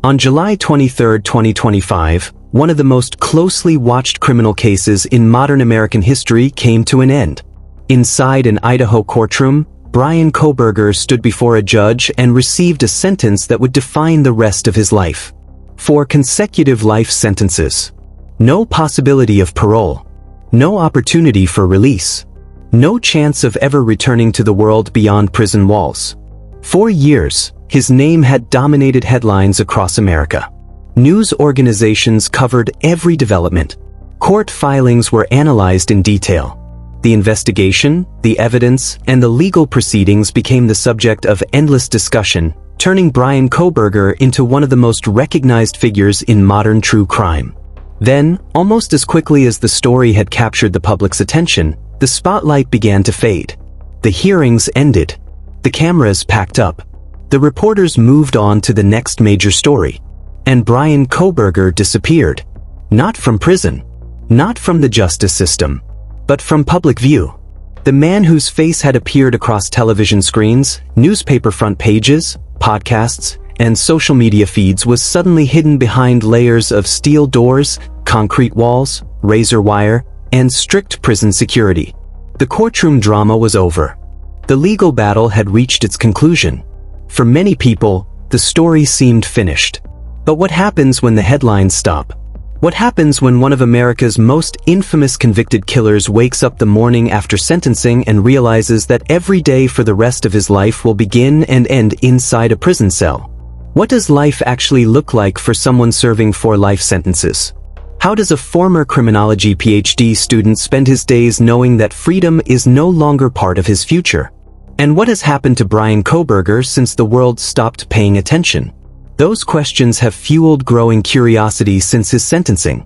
On July 23, 2025, one of the most closely watched criminal cases in modern American history came to an end. Inside an Idaho courtroom, Bryan Kohberger stood before a judge and received a sentence that would define the rest of his life. 4 consecutive life sentences. No possibility of parole. No opportunity for release. No chance of ever returning to the world beyond prison walls. 4 years, his name had dominated headlines across America. News organizations covered every development. Court filings were analyzed in detail. The investigation, the evidence, and the legal proceedings became the subject of endless discussion, turning Bryan Kohberger into one of the most recognized figures in modern true crime. Then, almost as quickly as the story had captured the public's attention, the spotlight began to fade. The hearings ended. The cameras packed up. The reporters moved on to the next major story. And Bryan Kohberger disappeared. Not from prison. Not from the justice system. But from public view. The man whose face had appeared across television screens, newspaper front pages, podcasts, and social media feeds was suddenly hidden behind layers of steel doors, concrete walls, razor wire, and strict prison security. The courtroom drama was over. The legal battle had reached its conclusion. For many people, the story seemed finished. But what happens when the headlines stop? What happens when one of America's most infamous convicted killers wakes up the morning after sentencing and realizes that every day for the rest of his life will begin and end inside a prison cell? What does life actually look like for someone serving 4 life sentences? How does a former criminology PhD student spend his days knowing that freedom is no longer part of his future? And what has happened to Bryan Kohberger since the world stopped paying attention? Those questions have fueled growing curiosity since his sentencing.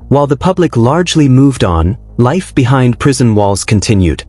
While the public largely moved on, life behind prison walls continued.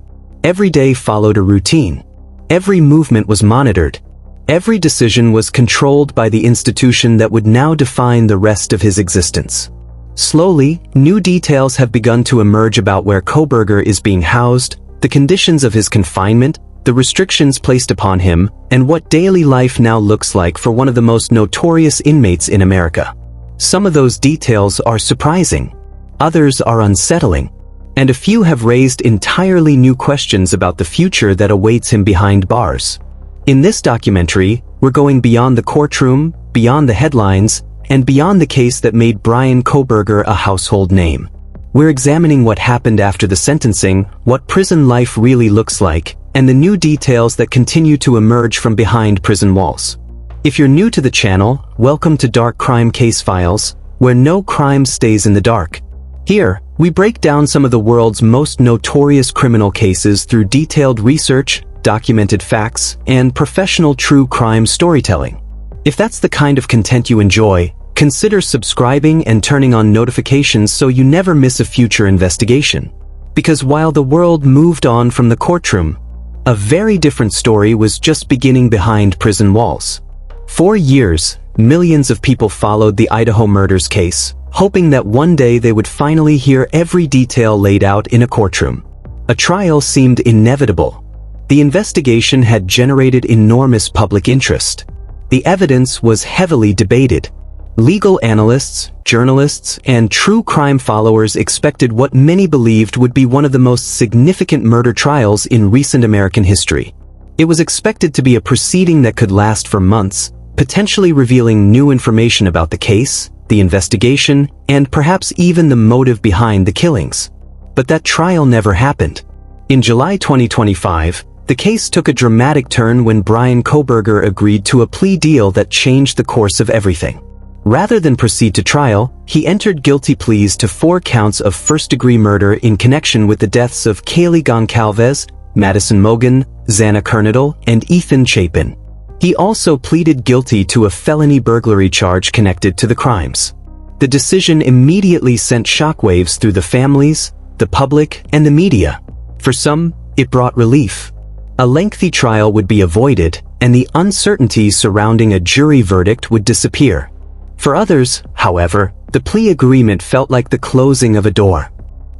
Every day followed a routine. Every movement was monitored. Every decision was controlled by the institution that would now define the rest of his existence. Slowly, new details have begun to emerge about where Kohberger is being housed, the conditions of his confinement, the restrictions placed upon him, and what daily life now looks like for one of the most notorious inmates in America. Some of those details are surprising. Others are unsettling. And a few have raised entirely new questions about the future that awaits him behind bars. In this documentary, we're going beyond the courtroom, beyond the headlines, and beyond the case that made Bryan Kohberger a household name. We're examining what happened after the sentencing, what prison life really looks like, and the new details that continue to emerge from behind prison walls. If you're new to the channel, welcome to Dark Crime Casefiles, where no crime stays in the dark. Here, we break down some of the world's most notorious criminal cases through detailed research, documented facts, and professional true crime storytelling. If that's the kind of content you enjoy, consider subscribing and turning on notifications so you never miss a future investigation. Because while the world moved on from the courtroom, a very different story was just beginning behind prison walls. 4 years, millions of people followed the Idaho murders case, hoping that one day they would finally hear every detail laid out in a courtroom. A trial seemed inevitable. The investigation had generated enormous public interest. The evidence was heavily debated. Legal analysts, journalists, and true crime followers expected what many believed would be one of the most significant murder trials in recent American history. It was expected to be a proceeding that could last for months, potentially revealing new information about the case, the investigation, and perhaps even the motive behind the killings. But that trial never happened. In July 2025, the case took a dramatic turn when Bryan Kohberger agreed to a plea deal that changed the course of everything. Rather than proceed to trial, he entered guilty pleas to 4 counts of first-degree murder in connection with the deaths of Kaylee Goncalves, Madison Mogen, Xana Kernodle, and Ethan Chapin. He also pleaded guilty to a felony burglary charge connected to the crimes. The decision immediately sent shockwaves through the families, the public, and the media. For some, it brought relief. A lengthy trial would be avoided, and the uncertainties surrounding a jury verdict would disappear. For others, however, the plea agreement felt like the closing of a door.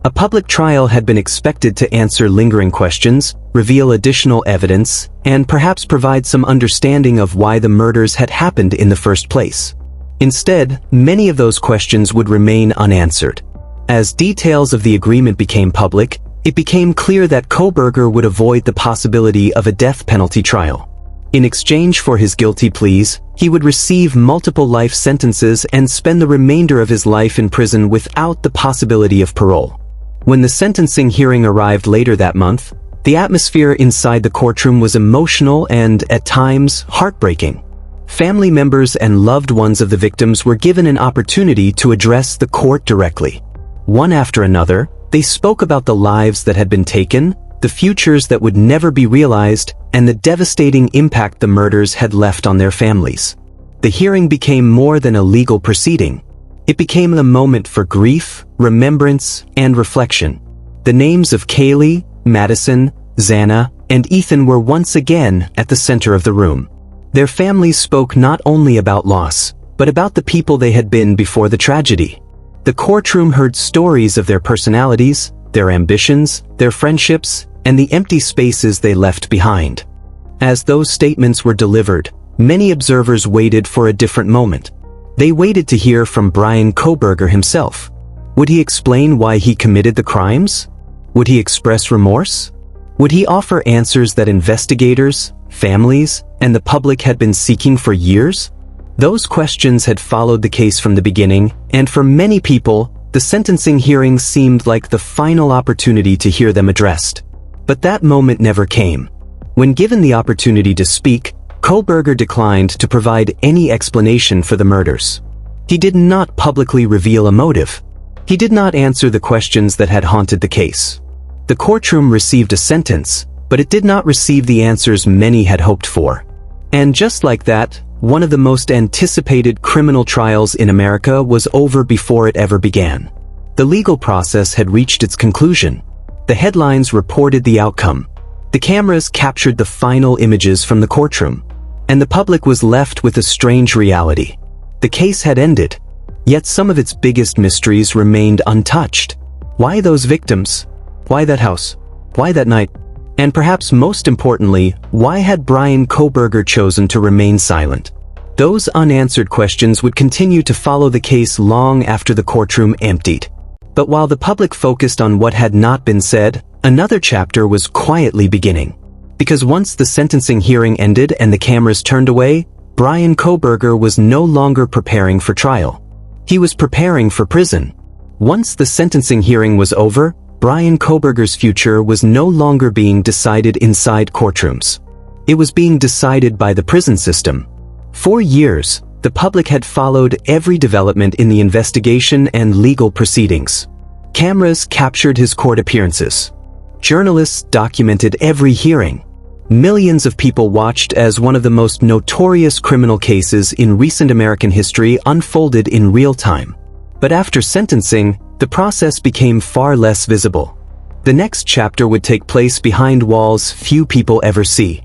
A public trial had been expected to answer lingering questions, reveal additional evidence, and perhaps provide some understanding of why the murders had happened in the first place. Instead, many of those questions would remain unanswered. As details of the agreement became public, it became clear that Kohberger would avoid the possibility of a death penalty trial. In exchange for his guilty pleas, he would receive multiple life sentences and spend the remainder of his life in prison without the possibility of parole. When the sentencing hearing arrived later that month, the atmosphere inside the courtroom was emotional and, at times, heartbreaking. Family members and loved ones of the victims were given an opportunity to address the court directly. One after another, they spoke about the lives that had been taken, the futures that would never be realized, and the devastating impact the murders had left on their families. The hearing became more than a legal proceeding. It became a moment for grief, remembrance, and reflection. The names of Kaylee, Madison, Xana, and Ethan were once again at the center of the room. Their families spoke not only about loss, but about the people they had been before the tragedy. The courtroom heard stories of their personalities, their ambitions, their friendships, and the empty spaces they left behind. As those statements were delivered, many observers waited for a different moment. They waited to hear from Bryan Kohberger himself. Would he explain why he committed the crimes? Would he express remorse? Would he offer answers that investigators, families, and the public had been seeking for years? Those questions had followed the case from the beginning, and for many people, the sentencing hearing seemed like the final opportunity to hear them addressed. But that moment never came. When given the opportunity to speak, Kohberger declined to provide any explanation for the murders. He did not publicly reveal a motive. He did not answer the questions that had haunted the case. The courtroom received a sentence, but it did not receive the answers many had hoped for. And just like that, one of the most anticipated criminal trials in America was over before it ever began. The legal process had reached its conclusion. The headlines reported the outcome. The cameras captured the final images from the courtroom. And the public was left with a strange reality. The case had ended, yet some of its biggest mysteries remained untouched. Why those victims? Why that house? Why that night? And perhaps most importantly, why had Bryan Kohberger chosen to remain silent? Those unanswered questions would continue to follow the case long after the courtroom emptied. But while the public focused on what had not been said, another chapter was quietly beginning. Because once the sentencing hearing ended and the cameras turned away, Bryan Kohberger was no longer preparing for trial. He was preparing for prison. Once the sentencing hearing was over, Bryan Kohberger's future was no longer being decided inside courtrooms. It was being decided by the prison system. For years, the public had followed every development in the investigation and legal proceedings. Cameras captured his court appearances. Journalists documented every hearing. Millions of people watched as one of the most notorious criminal cases in recent American history unfolded in real time. But after sentencing, the process became far less visible. The next chapter would take place behind walls few people ever see.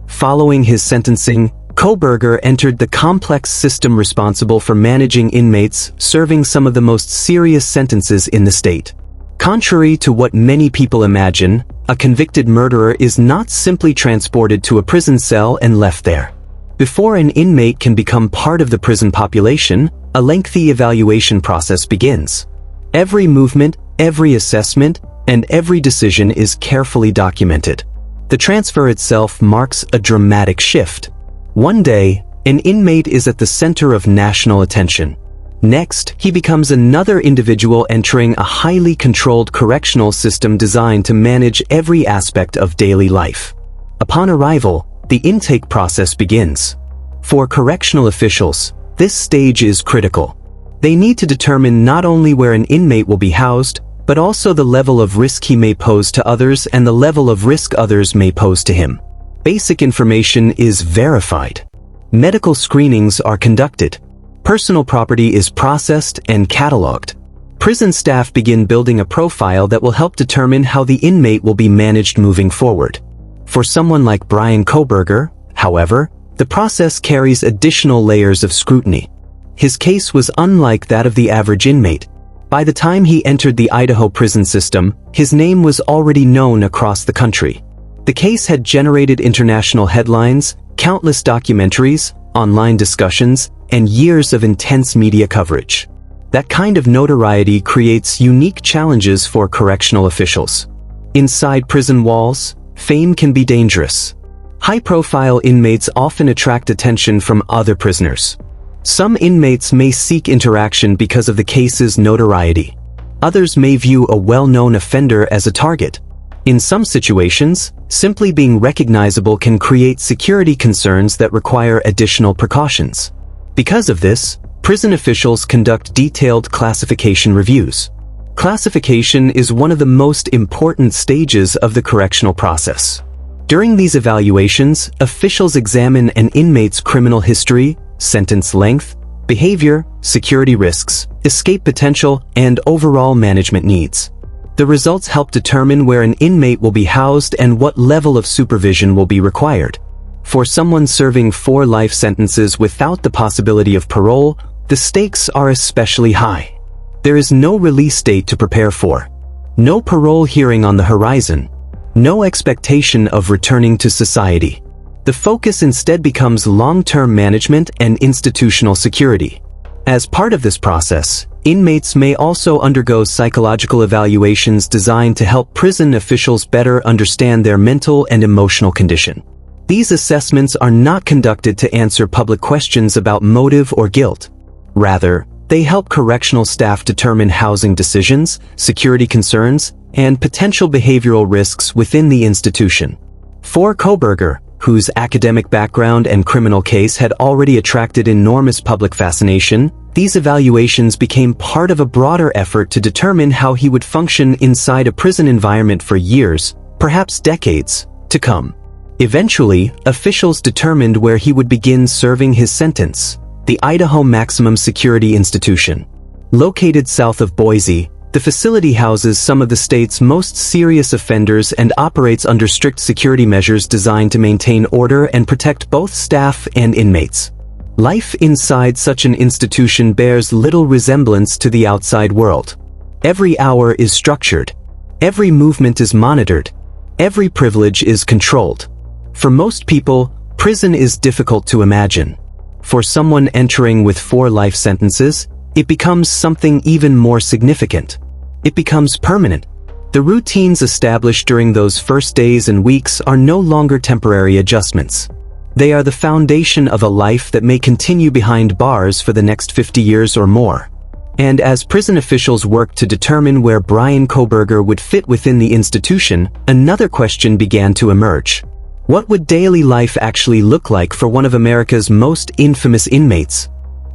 Following his sentencing, Kohberger entered the complex system responsible for managing inmates serving some of the most serious sentences in the state. Contrary to what many people imagine, a convicted murderer is not simply transported to a prison cell and left there. Before an inmate can become part of the prison population, a lengthy evaluation process begins. Every movement, every assessment, and every decision is carefully documented. The transfer itself marks a dramatic shift. One day, an inmate is at the center of national attention. Next, he becomes another individual entering a highly controlled correctional system designed to manage every aspect of daily life. Upon arrival, the intake process begins. For correctional officials, this stage is critical. They need to determine not only where an inmate will be housed, but also the level of risk he may pose to others and the level of risk others may pose to him. Basic information is verified. Medical screenings are conducted. Personal property is processed and cataloged. Prison staff begin building a profile that will help determine how the inmate will be managed moving forward. For someone like Bryan Kohberger, however, the process carries additional layers of scrutiny. His case was unlike that of the average inmate. By the time he entered the Idaho prison system, his name was already known across the country. The case had generated international headlines, countless documentaries, online discussions, and years of intense media coverage. That kind of notoriety creates unique challenges for correctional officials. Inside prison walls, fame can be dangerous. High-profile inmates often attract attention from other prisoners. Some inmates may seek interaction because of the case's notoriety. Others may view a well-known offender as a target. In some situations, simply being recognizable can create security concerns that require additional precautions. Because of this, prison officials conduct detailed classification reviews. Classification is one of the most important stages of the correctional process. During these evaluations, officials examine an inmate's criminal history, sentence length, behavior, security risks, escape potential, and overall management needs. The results help determine where an inmate will be housed and what level of supervision will be required. For someone serving 4 life sentences without the possibility of parole, the stakes are especially high. There is no release date to prepare for, no parole hearing on the horizon, no expectation of returning to society. The focus instead becomes long-term management and institutional security. As part of this process, inmates may also undergo psychological evaluations designed to help prison officials better understand their mental and emotional condition. These assessments are not conducted to answer public questions about motive or guilt. Rather, they help correctional staff determine housing decisions, security concerns, and potential behavioral risks within the institution. For Kohberger, whose academic background and criminal case had already attracted enormous public fascination, these evaluations became part of a broader effort to determine how he would function inside a prison environment for years, perhaps decades, to come. Eventually, officials determined where he would begin serving his sentence: the Idaho Maximum Security Institution. Located south of Boise, the facility houses some of the state's most serious offenders and operates under strict security measures designed to maintain order and protect both staff and inmates. Life inside such an institution bears little resemblance to the outside world. Every hour is structured. Every movement is monitored. Every privilege is controlled. For most people, prison is difficult to imagine. For someone entering with 4 life sentences, it becomes something even more significant. It becomes permanent. The routines established during those first days and weeks are no longer temporary adjustments. They are the foundation of a life that may continue behind bars for the next 50 years or more. And as prison officials worked to determine where Bryan Kohberger would fit within the institution, another question began to emerge. What would daily life actually look like for one of America's most infamous inmates?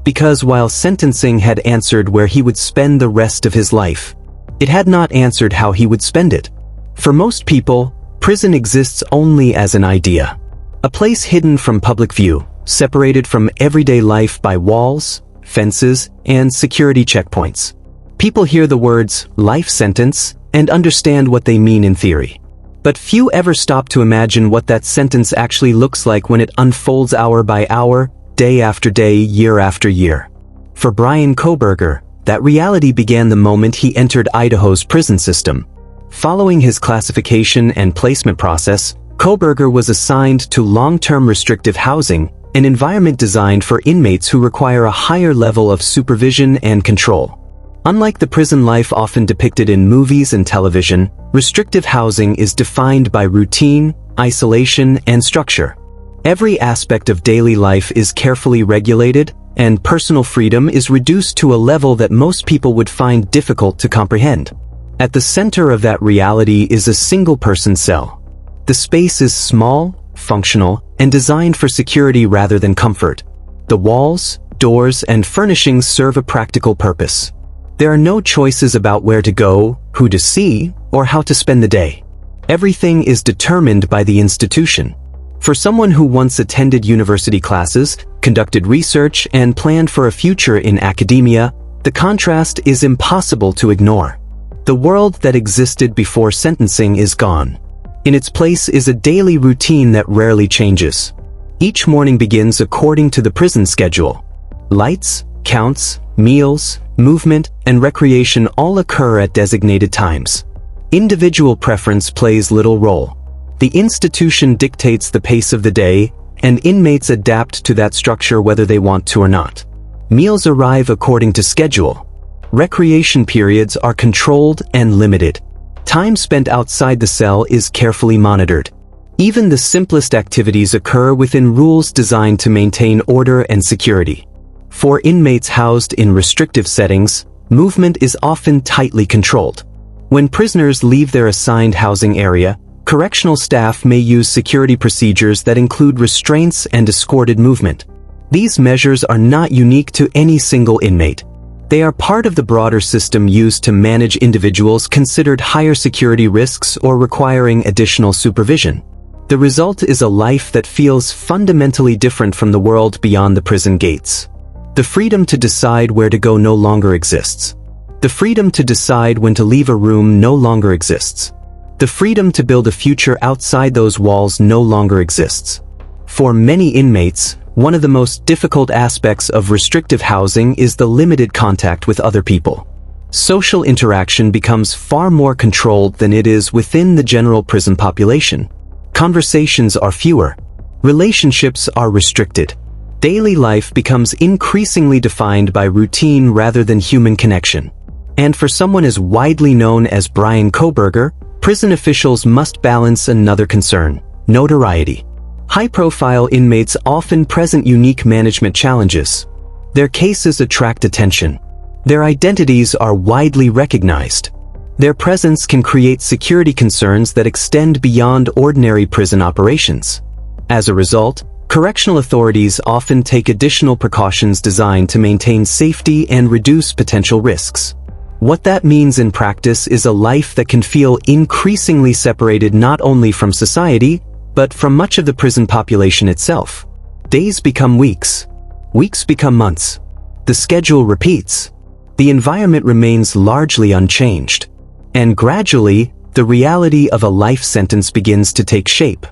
Because while sentencing had answered where he would spend the rest of his life, it had not answered how he would spend it. For most people, prison exists only as an idea. A place hidden from public view, separated from everyday life by walls, fences, and security checkpoints. People hear the words life sentence and understand what they mean in theory. But few ever stop to imagine what that sentence actually looks like when it unfolds hour by hour, day after day, year after year. For Bryan Kohberger, that reality began the moment he entered Idaho's prison system. Following his classification and placement process, Kohberger was assigned to long-term restrictive housing, an environment designed for inmates who require a higher level of supervision and control. Unlike the prison life often depicted in movies and television, restrictive housing is defined by routine, isolation, and structure. Every aspect of daily life is carefully regulated, and personal freedom is reduced to a level that most people would find difficult to comprehend. At the center of that reality is a single-person cell. The space is small, functional, and designed for security rather than comfort. The walls, doors, and furnishings serve a practical purpose. There are no choices about where to go, who to see, or how to spend the day. Everything is determined by the institution. For someone who once attended university classes, conducted research, and planned for a future in academia, the contrast is impossible to ignore. The world that existed before sentencing is gone. In its place is a daily routine that rarely changes. Each morning begins according to the prison schedule. Lights, counts, meals, movement, and recreation all occur at designated times. Individual preference plays little role. The institution dictates the pace of the day, and inmates adapt to that structure whether they want to or not. Meals arrive according to schedule. Recreation periods are controlled and limited. Time spent outside the cell is carefully monitored. Even the simplest activities occur within rules designed to maintain order and security. For inmates housed in restrictive settings, movement is often tightly controlled. When prisoners leave their assigned housing area, correctional staff may use security procedures that include restraints and escorted movement. These measures are not unique to any single inmate. They are part of the broader system used to manage individuals considered higher security risks or requiring additional supervision. The result is a life that feels fundamentally different from the world beyond the prison gates. The freedom to decide where to go no longer exists. The freedom to decide when to leave a room no longer exists. The freedom to build a future outside those walls no longer exists. For many inmates, one of the most difficult aspects of restrictive housing is the limited contact with other people. Social interaction becomes far more controlled than it is within the general prison population. Conversations are fewer. Relationships are restricted. Daily life becomes increasingly defined by routine rather than human connection. And for someone as widely known as Bryan Kohberger, prison officials must balance another concern: notoriety. High-profile inmates often present unique management challenges. Their cases attract attention. Their identities are widely recognized. Their presence can create security concerns that extend beyond ordinary prison operations. As a result, correctional authorities often take additional precautions designed to maintain safety and reduce potential risks. What that means in practice is a life that can feel increasingly separated not only from society, but from much of the prison population itself. Days become weeks. Weeks become months. The schedule repeats. The environment remains largely unchanged. And gradually, the reality of a life sentence begins to take shape.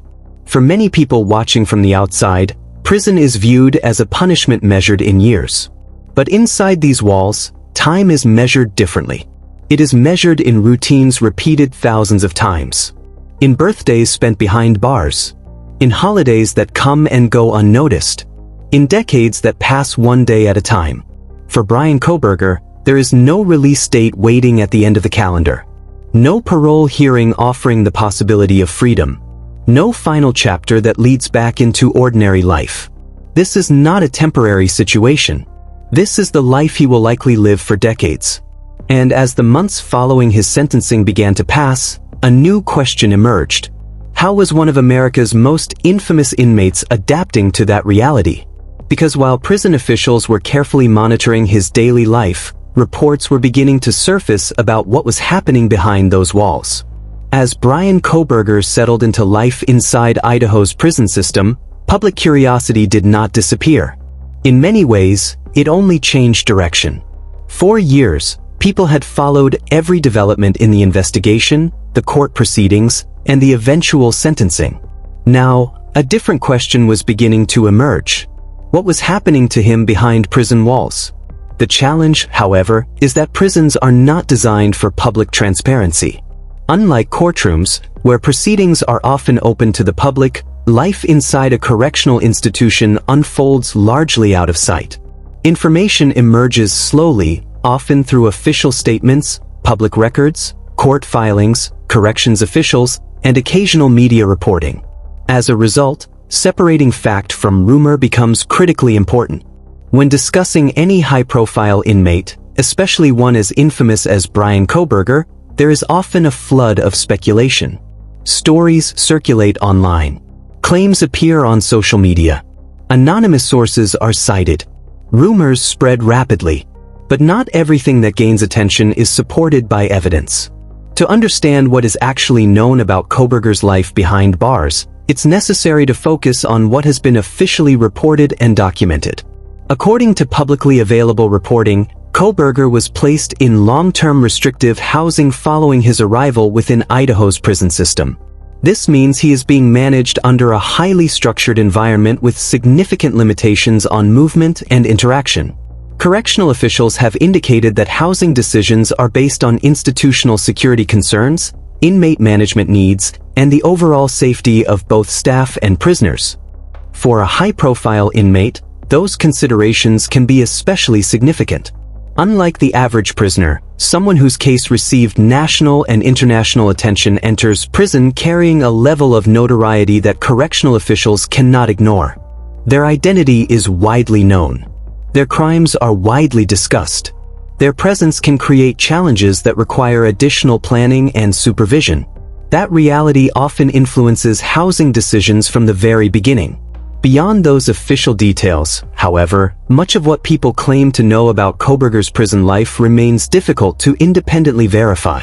For many people watching from the outside, prison is viewed as a punishment measured in years. But inside these walls, time is measured differently. It is measured in routines repeated thousands of times. In birthdays spent behind bars. In holidays that come and go unnoticed. In decades that pass one day at a time. For Bryan Kohberger, there is no release date waiting at the end of the calendar. No parole hearing offering the possibility of freedom. No final chapter that leads back into ordinary life. This is not a temporary situation. This is the life he will likely live for decades. And as the months following his sentencing began to pass, a new question emerged. How was one of America's most infamous inmates adapting to that reality? Because while prison officials were carefully monitoring his daily life, reports were beginning to surface about what was happening behind those walls. As Bryan Kohberger settled into life inside Idaho's prison system, public curiosity did not disappear. In many ways, it only changed direction. For years, people had followed every development in the investigation, the court proceedings, and the eventual sentencing. Now, a different question was beginning to emerge. What was happening to him behind prison walls? The challenge, however, is that prisons are not designed for public transparency. Unlike courtrooms, where proceedings are often open to the public, life inside a correctional institution unfolds largely out of sight. Information emerges slowly, often through official statements, public records, court filings, corrections officials, and occasional media reporting. As a result, separating fact from rumor becomes critically important. When discussing any high-profile inmate, especially one as infamous as Bryan Kohberger, there is often a flood of speculation. Stories circulate online. Claims appear on social media. Anonymous sources are cited. Rumors spread rapidly. But not everything that gains attention is supported by evidence. To understand what is actually known about Kohberger's life behind bars, it's necessary to focus on what has been officially reported and documented. According to publicly available reporting, Kohberger was placed in long-term restrictive housing following his arrival within Idaho's prison system. This means he is being managed under a highly structured environment with significant limitations on movement and interaction. Correctional officials have indicated that housing decisions are based on institutional security concerns, inmate management needs, and the overall safety of both staff and prisoners. For a high-profile inmate, those considerations can be especially significant. Unlike the average prisoner, someone whose case received national and international attention enters prison carrying a level of notoriety that correctional officials cannot ignore. Their identity is widely known. Their crimes are widely discussed. Their presence can create challenges that require additional planning and supervision. That reality often influences housing decisions from the very beginning. Beyond those official details, however, much of what people claim to know about Kohberger's prison life remains difficult to independently verify.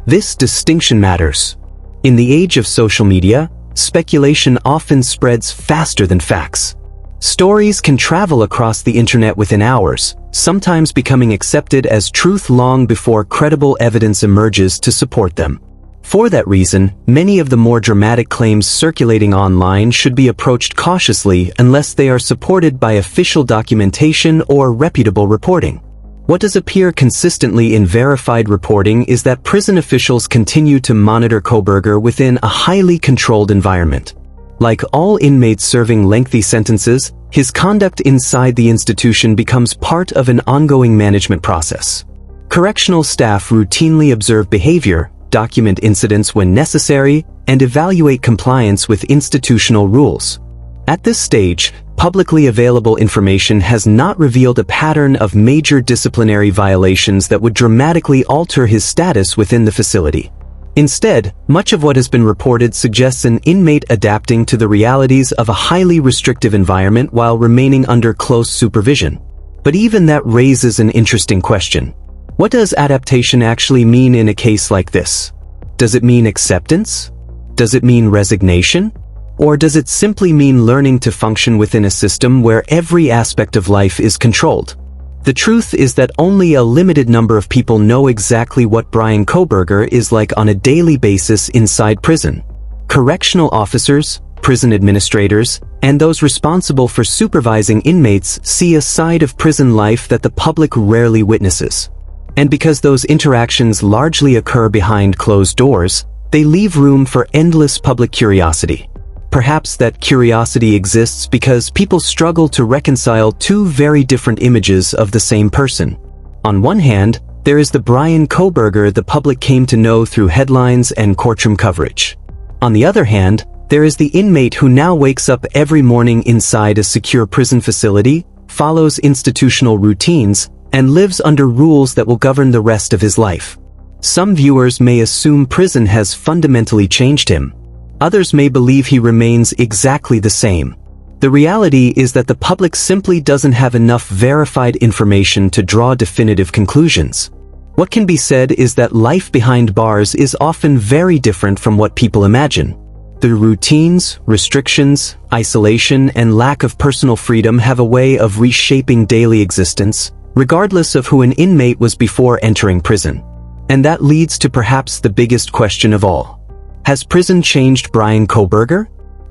This distinction matters. In the age of social media, speculation often spreads faster than facts. Stories can travel across the internet within hours, sometimes becoming accepted as truth long before credible evidence emerges to support them. For that reason, many of the more dramatic claims circulating online should be approached cautiously unless they are supported by official documentation or reputable reporting. What does appear consistently in verified reporting is that prison officials continue to monitor Kohberger within a highly controlled environment. Like all inmates serving lengthy sentences, his conduct inside the institution becomes part of an ongoing management process. Correctional staff routinely observe behavior, document incidents when necessary, and evaluate compliance with institutional rules. At this stage, publicly available information has not revealed a pattern of major disciplinary violations that would dramatically alter his status within the facility. Instead, much of what has been reported suggests an inmate adapting to the realities of a highly restrictive environment while remaining under close supervision. But even that raises an interesting question. What does adaptation actually mean in a case like this? Does it mean acceptance? Does it mean resignation? Or does it simply mean learning to function within a system where every aspect of life is controlled? The truth is that only a limited number of people know exactly what Bryan Kohberger is like on a daily basis inside prison. Correctional officers, prison administrators, and those responsible for supervising inmates see a side of prison life that the public rarely witnesses. And because those interactions largely occur behind closed doors, they leave room for endless public curiosity. Perhaps that curiosity exists because people struggle to reconcile two very different images of the same person. On one hand, there is the Bryan Kohberger the public came to know through headlines and courtroom coverage. On the other hand, there is the inmate who now wakes up every morning inside a secure prison facility, follows institutional routines, and lives under rules that will govern the rest of his life. Some viewers may assume prison has fundamentally changed him. Others may believe he remains exactly the same. The reality is that the public simply doesn't have enough verified information to draw definitive conclusions. What can be said is that life behind bars is often very different from what people imagine. The routines, restrictions, isolation, and lack of personal freedom have a way of reshaping daily existence, regardless of who an inmate was before entering prison. And that leads to perhaps the biggest question of all. Has prison changed Bryan Kohberger?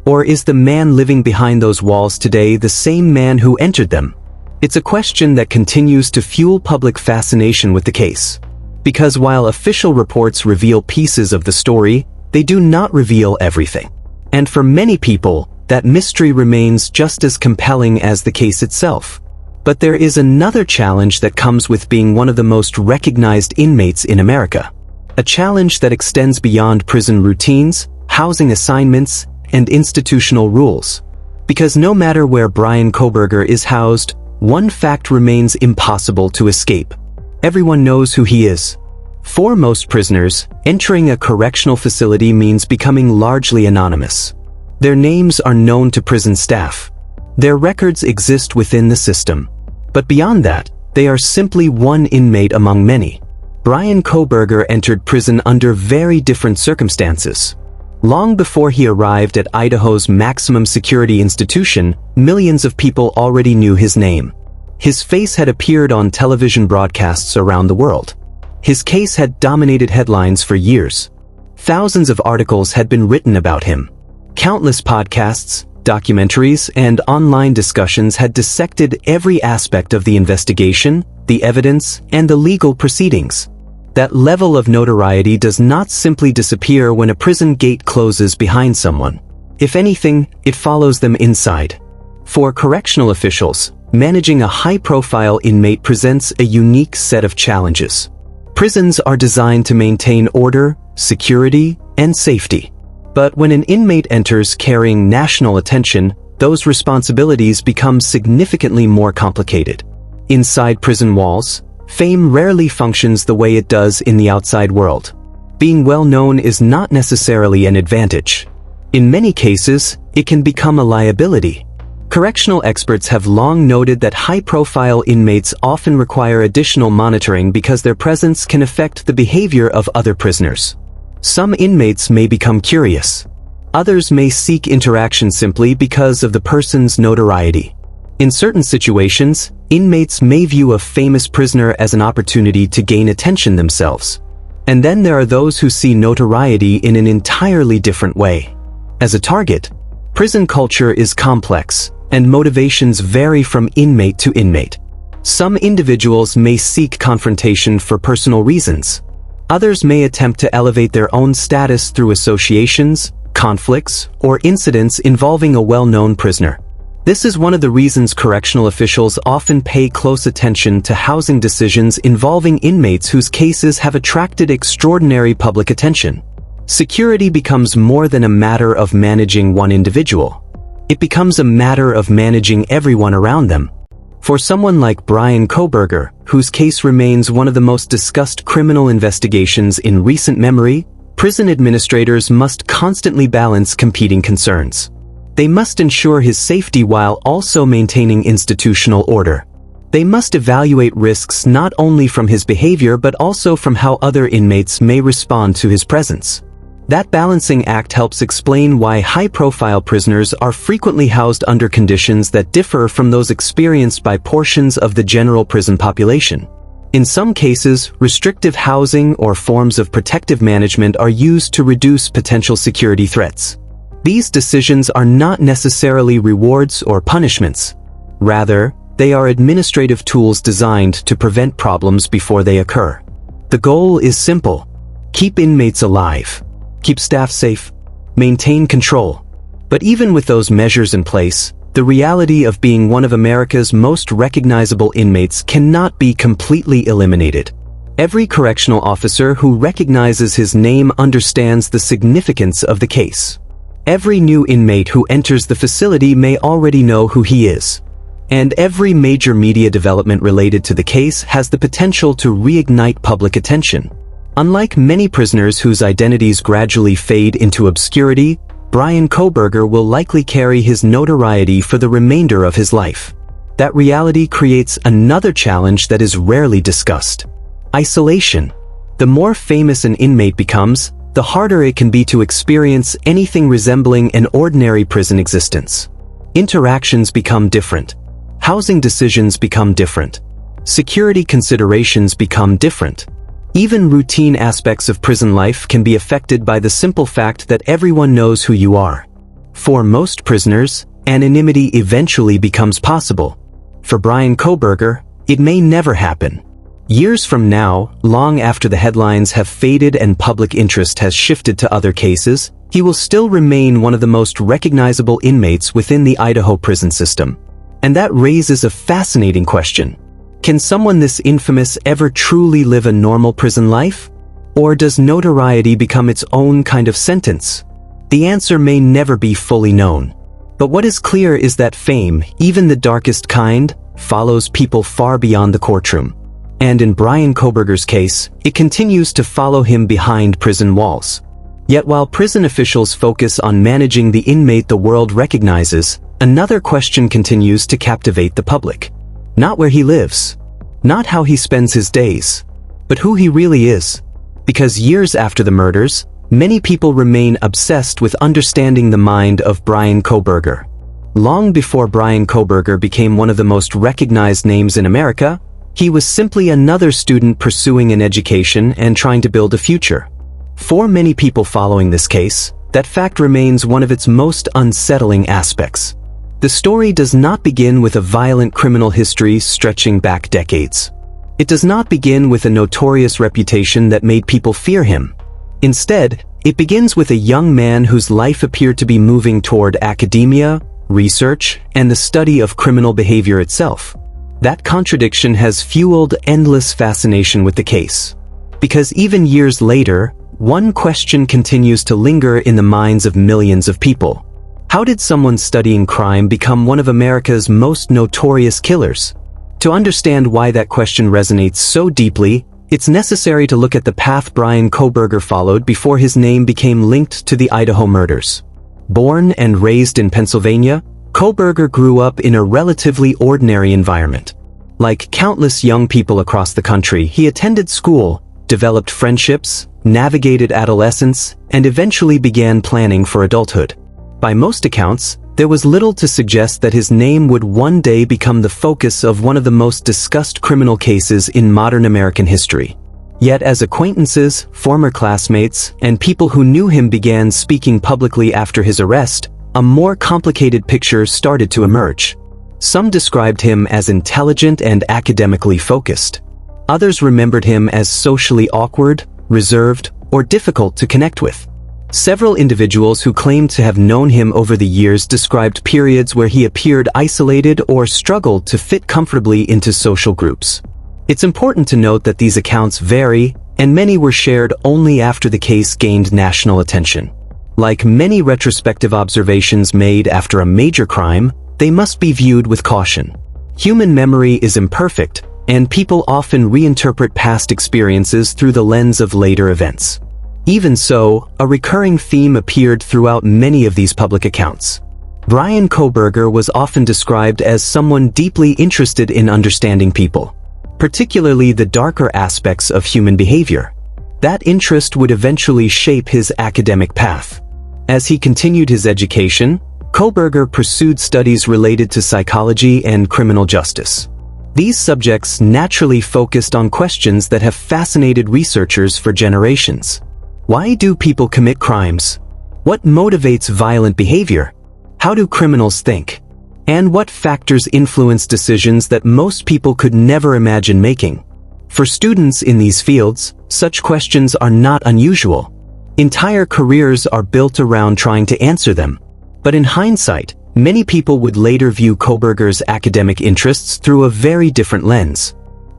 Or is the man living behind those walls today the same man who entered them? It's a question that continues to fuel public fascination with the case. Because while official reports reveal pieces of the story, they do not reveal everything. And for many people, that mystery remains just as compelling as the case itself. But there is another challenge that comes with being one of the most recognized inmates in America. A challenge that extends beyond prison routines, housing assignments, and institutional rules. Because no matter where Bryan Kohberger is housed, one fact remains impossible to escape. Everyone knows who he is. For most prisoners, entering a correctional facility means becoming largely anonymous. Their names are known to prison staff. Their records exist within the system. But beyond that, they are simply one inmate among many. Bryan Kohberger entered prison under very different circumstances. Long before he arrived at Idaho's maximum security institution, millions of people already knew his name. His face had appeared on television broadcasts around the world. His case had dominated headlines for years. Thousands of articles had been written about him. Countless podcasts, documentaries, and online discussions had dissected every aspect of the investigation, the evidence, and the legal proceedings. That level of notoriety does not simply disappear when a prison gate closes behind someone. If anything, it follows them inside. For correctional officials, managing a high-profile inmate presents a unique set of challenges. Prisons are designed to maintain order, security, and safety. But when an inmate enters carrying national attention, those responsibilities become significantly more complicated. Inside prison walls, fame rarely functions the way it does in the outside world. Being well known is not necessarily an advantage. In many cases, it can become a liability. Correctional experts have long noted that high-profile inmates often require additional monitoring because their presence can affect the behavior of other prisoners. Some inmates may become curious. Others may seek interaction simply because of the person's notoriety. In certain situations, inmates may view a famous prisoner as an opportunity to gain attention themselves. And then there are those who see notoriety in an entirely different way. As a target, prison culture is complex, and motivations vary from inmate to inmate. Some individuals may seek confrontation for personal reasons. Others may attempt to elevate their own status through associations, conflicts, or incidents involving a well-known prisoner. This is one of the reasons correctional officials often pay close attention to housing decisions involving inmates whose cases have attracted extraordinary public attention. Security becomes more than a matter of managing one individual. It becomes a matter of managing everyone around them. For someone like Bryan Kohberger, whose case remains one of the most discussed criminal investigations in recent memory, prison administrators must constantly balance competing concerns. They must ensure his safety while also maintaining institutional order. They must evaluate risks not only from his behavior but also from how other inmates may respond to his presence. That balancing act helps explain why high-profile prisoners are frequently housed under conditions that differ from those experienced by portions of the general prison population. In some cases, restrictive housing or forms of protective management are used to reduce potential security threats. These decisions are not necessarily rewards or punishments. Rather, they are administrative tools designed to prevent problems before they occur. The goal is simple: keep inmates alive, keep staff safe, maintain control. But even with those measures in place, the reality of being one of America's most recognizable inmates cannot be completely eliminated. Every correctional officer who recognizes his name understands the significance of the case. Every new inmate who enters the facility may already know who he is. And every major media development related to the case has the potential to reignite public attention. Unlike many prisoners whose identities gradually fade into obscurity, Bryan Kohberger will likely carry his notoriety for the remainder of his life. That reality creates another challenge that is rarely discussed: isolation. The more famous an inmate becomes, the harder it can be to experience anything resembling an ordinary prison existence. Interactions become different. Housing decisions become different. Security considerations become different. Even routine aspects of prison life can be affected by the simple fact that everyone knows who you are. For most prisoners, anonymity eventually becomes possible. For Bryan Kohberger, it may never happen. Years from now, long after the headlines have faded and public interest has shifted to other cases, he will still remain one of the most recognizable inmates within the Idaho prison system. And that raises a fascinating question. Can someone this infamous ever truly live a normal prison life? Or does notoriety become its own kind of sentence? The answer may never be fully known. But what is clear is that fame, even the darkest kind, follows people far beyond the courtroom. And in Bryan Kohberger's case, it continues to follow him behind prison walls. Yet while prison officials focus on managing the inmate the world recognizes, another question continues to captivate the public. Not where he lives, not how he spends his days, but who he really is. Because years after the murders, many people remain obsessed with understanding the mind of Bryan Kohberger. Long before Bryan Kohberger became one of the most recognized names in America, he was simply another student pursuing an education and trying to build a future. For many people following this case, that fact remains one of its most unsettling aspects. The story does not begin with a violent criminal history stretching back decades. It does not begin with a notorious reputation that made people fear him. Instead, It begins with a young man whose life appeared to be moving toward academia, research, and the study of criminal behavior itself. That contradiction has fueled endless fascination with the case. Because even years later, one question continues to linger in the minds of millions of people. How did someone studying crime become one of America's most notorious killers? To understand why that question resonates so deeply, it's necessary to look at the path Bryan Kohberger followed before his name became linked to the Idaho murders. Born and raised in Pennsylvania, Kohberger grew up in a relatively ordinary environment. Like countless young people across the country, he attended school, developed friendships, navigated adolescence, and eventually began planning for adulthood. By most accounts, there was little to suggest that his name would one day become the focus of one of the most discussed criminal cases in modern American history. Yet as acquaintances, former classmates, and people who knew him began speaking publicly after his arrest, a more complicated picture started to emerge. Some described him as intelligent and academically focused. Others remembered him as socially awkward, reserved, or difficult to connect with. Several individuals who claimed to have known him over the years described periods where he appeared isolated or struggled to fit comfortably into social groups. It's important to note that these accounts vary, and many were shared only after the case gained national attention. Like many retrospective observations made after a major crime, they must be viewed with caution. Human memory is imperfect, and people often reinterpret past experiences through the lens of later events. Even so, a recurring theme appeared throughout many of these public accounts. Bryan Kohberger was often described as someone deeply interested in understanding people, particularly the darker aspects of human behavior. That interest would eventually shape his academic path. As he continued his education, Kohberger pursued studies related to psychology and criminal justice. These subjects naturally focused on questions that have fascinated researchers for generations. Why do people commit crimes? What motivates violent behavior? How do criminals think? And what factors influence decisions that most people could never imagine making? For students in these fields, such questions are not unusual. Entire careers are built around trying to answer them. But in hindsight, many people would later view Kohberger's academic interests through a very different lens.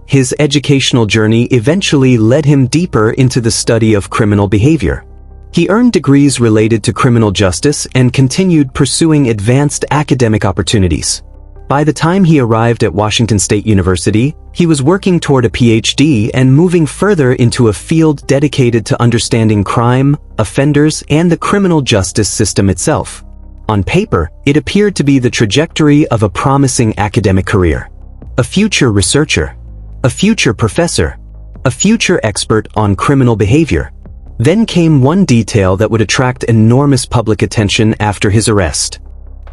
His educational journey eventually led him deeper into the study of criminal behavior. He earned degrees related to criminal justice and continued pursuing advanced academic opportunities. By the time he arrived at Washington State University, he was working toward a PhD and moving further into a field dedicated to understanding crime, offenders, and the criminal justice system itself. On paper, it appeared to be the trajectory of a promising academic career. A future researcher, a future professor, a future expert on criminal behavior. Then came one detail that would attract enormous public attention after his arrest.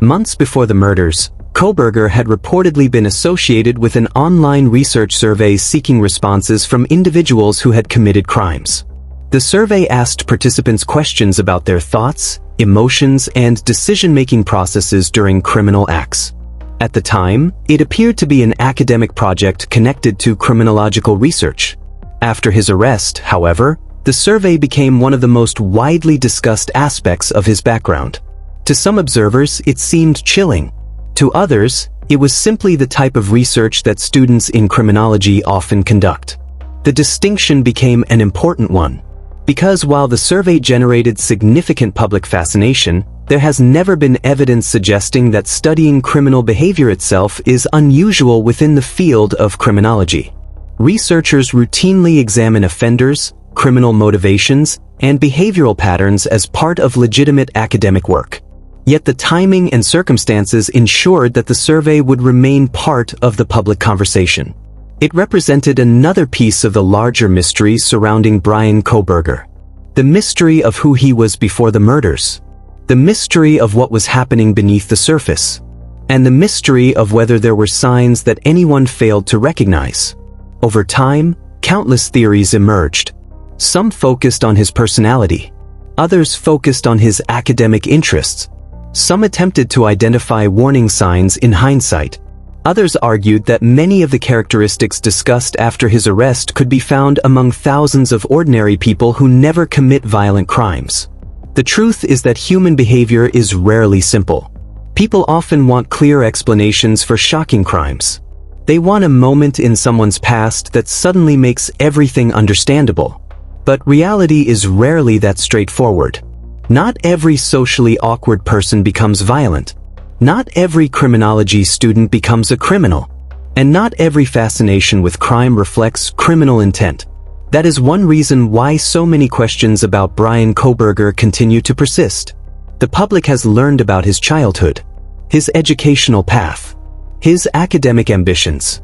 Months before the murders, Kohberger had reportedly been associated with an online research survey seeking responses from individuals who had committed crimes. The survey asked participants questions about their thoughts, emotions, and decision-making processes during criminal acts. At the time, it appeared to be an academic project connected to criminological research. After his arrest, however, the survey became one of the most widely discussed aspects of his background. To some observers, it seemed chilling. To others, it was simply the type of research that students in criminology often conduct. The distinction became an important one, because while the survey generated significant public fascination, there has never been evidence suggesting that studying criminal behavior itself is unusual within the field of criminology. Researchers routinely examine offenders, criminal motivations, and behavioral patterns as part of legitimate academic work. Yet the timing and circumstances ensured that the survey would remain part of the public conversation. It represented another piece of the larger mystery surrounding Bryan Kohberger. The mystery of who he was before the murders. The mystery of what was happening beneath the surface. And the mystery of whether there were signs that anyone failed to recognize. Over time, countless theories emerged. Some focused on his personality. Others focused on his academic interests. Some attempted to identify warning signs in hindsight. Others argued that many of the characteristics discussed after his arrest could be found among thousands of ordinary people who never commit violent crimes. The truth is that human behavior is rarely simple. People often want clear explanations for shocking crimes. They want a moment in someone's past that suddenly makes everything understandable. But reality is rarely that straightforward. Not every socially awkward person becomes violent. Not every criminology student becomes a criminal. And not every fascination with crime reflects criminal intent. That is one reason why so many questions about Bryan Kohberger continue to persist. The public has learned about his childhood, his educational path, his academic ambitions,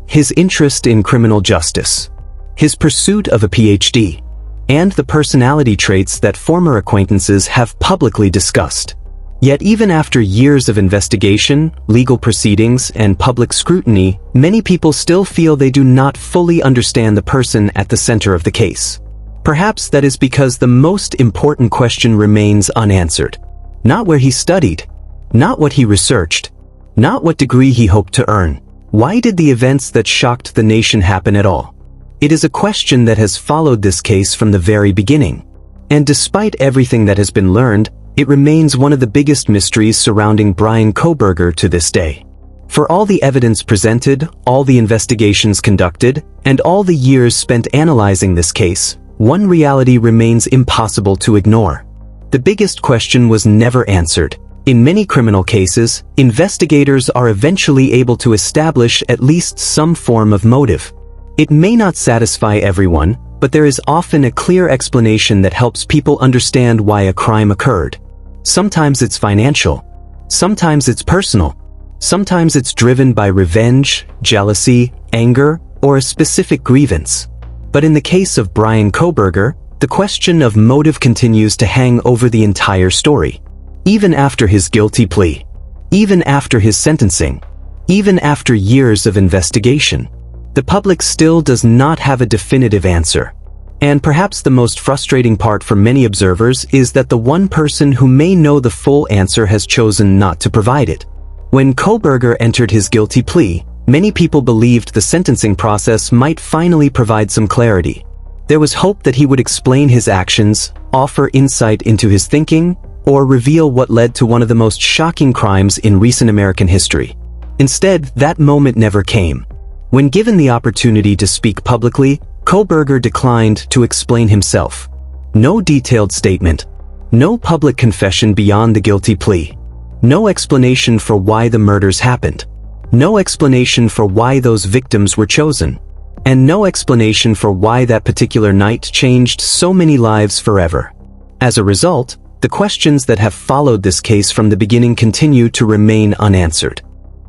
his interest in criminal justice, his pursuit of a PhD, and the personality traits that former acquaintances have publicly discussed. Yet even after years of investigation, legal proceedings, and public scrutiny, many people still feel they do not fully understand the person at the center of the case. Perhaps that is because the most important question remains unanswered. Not where he studied, not what he researched, not what degree he hoped to earn. Why did the events that shocked the nation happen at all? It is a question that has followed this case from the very beginning. And despite everything that has been learned, it remains one of the biggest mysteries surrounding Bryan Kohberger to this day. For all the evidence presented, all the investigations conducted, and all the years spent analyzing this case, one reality remains impossible to ignore. The biggest question was never answered. In many criminal cases, investigators are eventually able to establish at least some form of motive. It may not satisfy everyone, but there is often a clear explanation that helps people understand why a crime occurred. Sometimes it's financial. Sometimes it's personal. Sometimes it's driven by revenge, jealousy, anger, or a specific grievance. But in the case of Bryan Kohberger, the question of motive continues to hang over the entire story. Even after his guilty plea. Even after his sentencing. Even after years of investigation. The public still does not have a definitive answer. And perhaps the most frustrating part for many observers is that the one person who may know the full answer has chosen not to provide it. When Kohberger entered his guilty plea, many people believed the sentencing process might finally provide some clarity. There was hope that he would explain his actions, offer insight into his thinking, or reveal what led to one of the most shocking crimes in recent American history. Instead, that moment never came. When given the opportunity to speak publicly, Kohberger declined to explain himself. No detailed statement. No public confession beyond the guilty plea. No explanation for why the murders happened. No explanation for why those victims were chosen. And no explanation for why that particular night changed so many lives forever. As a result, the questions that have followed this case from the beginning continue to remain unanswered.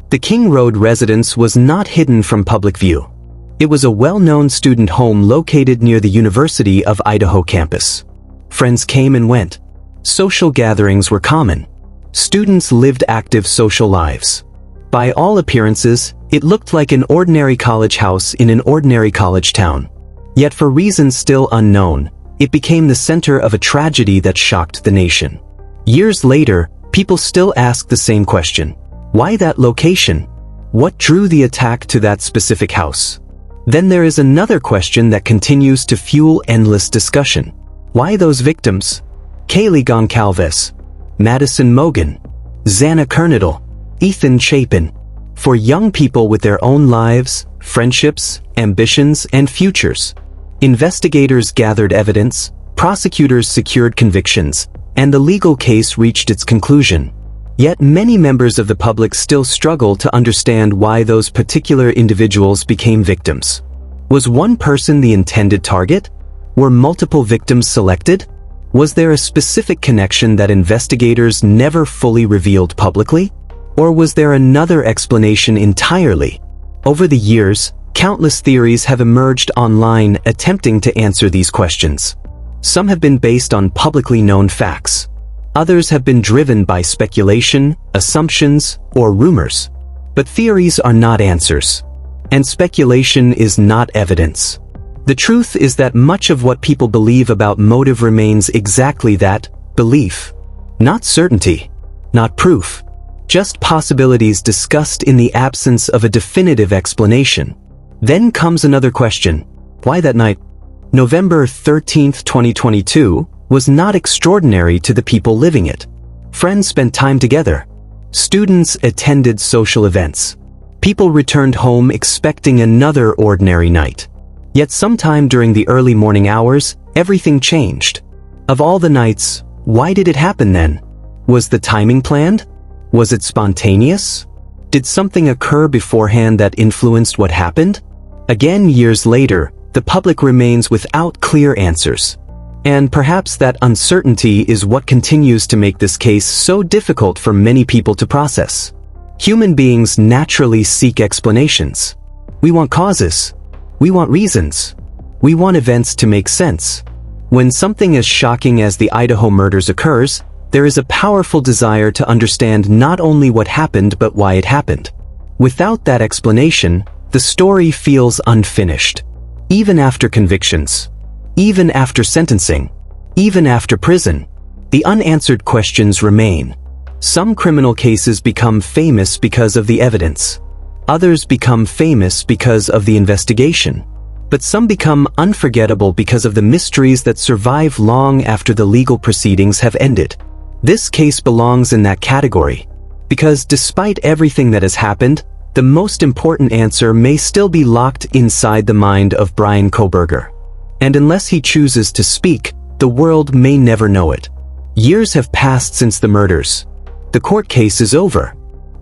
The King Road residence was not hidden from public view. It was a well-known student home located near the University of Idaho campus. Friends came and went. Social gatherings were common. Students lived active social lives. By all appearances, it looked like an ordinary college house in an ordinary college town. Yet for reasons still unknown, it became the center of a tragedy that shocked the nation. Years later, people still ask the same question. Why that location? What drew the attack to that specific house? Then there is another question that continues to fuel endless discussion. Why those victims? Kaylee Goncalves, Madison Mogen, Xana Kernodle, Ethan Chapin. For young people with their own lives, friendships, ambitions, and futures. Investigators gathered evidence, prosecutors secured convictions, and the legal case reached its conclusion. Yet many members of the public still struggle to understand why those particular individuals became victims. Was one person the intended target? Were multiple victims selected? Was there a specific connection that investigators never fully revealed publicly? Or was there another explanation entirely? Over the years, countless theories have emerged online attempting to answer these questions. Some have been based on publicly known facts. Others have been driven by speculation, assumptions, or rumors. But theories are not answers. And speculation is not evidence. The truth is that much of what people believe about motive remains exactly that, belief. Not certainty. Not proof. Just possibilities discussed in the absence of a definitive explanation. Then comes another question. Why that night? November 13, 2022, was not extraordinary to the people living it. Friends spent time together. Students attended social events. People returned home expecting another ordinary night. Yet sometime during the early morning hours, everything changed. Of all the nights, why did it happen then? Was the timing planned? Was it spontaneous? Did something occur beforehand that influenced what happened? Again, years later, the public remains without clear answers. And perhaps that uncertainty is what continues to make this case so difficult for many people to process. Human beings naturally seek explanations. We want causes. We want reasons. We want events to make sense. When something as shocking as the Idaho murders occurs, there is a powerful desire to understand not only what happened but why it happened. Without that explanation, the story feels unfinished. Even after convictions, even after sentencing, even after prison, the unanswered questions remain. Some criminal cases become famous because of the evidence. Others become famous because of the investigation. But some become unforgettable because of the mysteries that survive long after the legal proceedings have ended. This case belongs in that category, because despite everything that has happened, the most important answer may still be locked inside the mind of Bryan Kohberger. And unless he chooses to speak, the world may never know it. Years have passed since the murders. The court case is over.